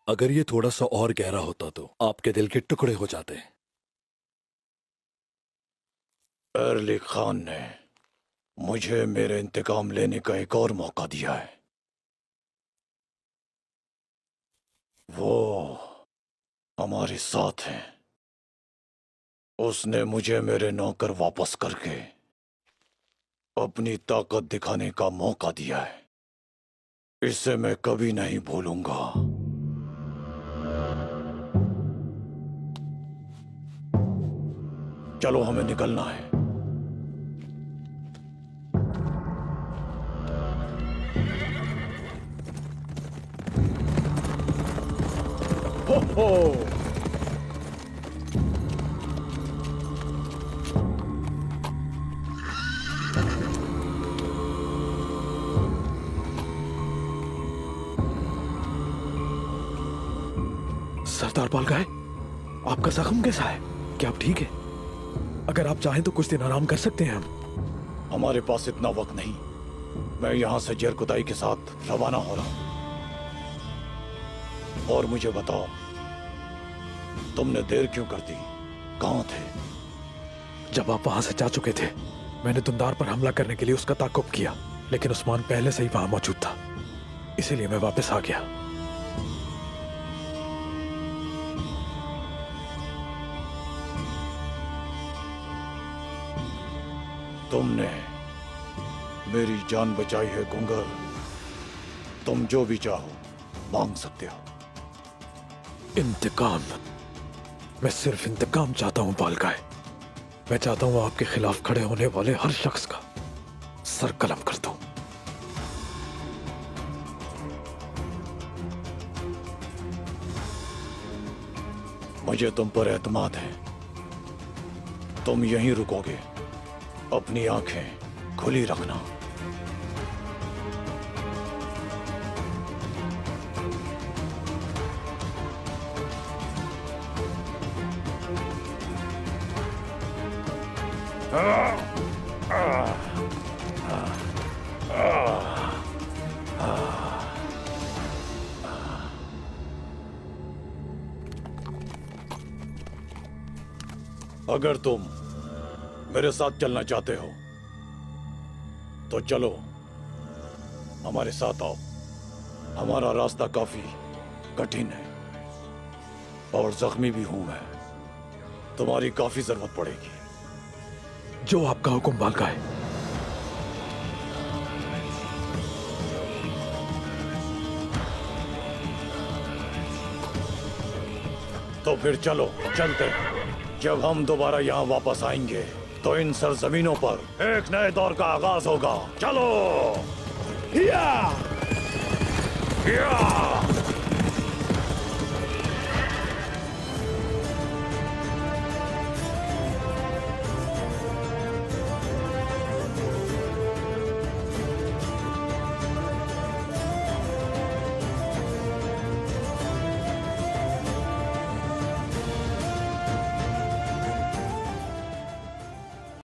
अगर ये थोड़ा सा और गहरा होता तो आपके दिल के टुकड़े हो जाते। एरली खान ने मुझे मेरे इंतकाम लेने का एक और मौका दिया है। वो हमारे साथ हैं। उसने मुझे मेरे नौकर वापस करके अपनी ताकत दिखाने का मौका दिया है। इसे मैं कभी नहीं भूलूंगा। चलो, हमें निकलना है। हो हो। सरदार बालगाय, आपका जख्म कैसा है? क्या आप ठीक है? अगर आप चाहें तो कुछ दिन आराम कर सकते हैं हम। हमारे पास इतना वक्त नहीं। मैं यहां से जरकुदाई के साथ रवाना हो रहा हूं। और मुझे बताओ, तुमने देर क्यों कर दी? कहां थे? जब आप वहां से जा चुके थे, मैंने दुंदार पर हमला करने के लिए उसका ताक़ुब किया, लेकिन उस्मान पहले से ही वहां मौजूद था। इसीलिए मैं वापस आ गया। तुमने मेरी जान बचाई है गुंगर। तुम जो भी चाहो मांग सकते हो। इंतकाम? मैं सिर्फ इंतकाम चाहता हूं बालगाय। मैं चाहता हूं आपके खिलाफ खड़े होने वाले हर शख्स का सर कलम कर दूं। मुझे तुम पर एतमाद है। तुम यहीं रुकोगे। अपनी आंखें खुली रखना। अगर तुम मेरे साथ चलना चाहते हो तो चलो, हमारे साथ आओ। हमारा रास्ता काफी कठिन है और जख्मी भी हूं मैं। तुम्हारी काफी जरूरत पड़ेगी। जो आपका हुक्म बालगाय। तो फिर चलो, चलते हैं। जब हम दोबारा यहाँ वापस आएंगे तो इन सरजमीनों पर एक नए दौर का आगाज होगा। चलो। या! या!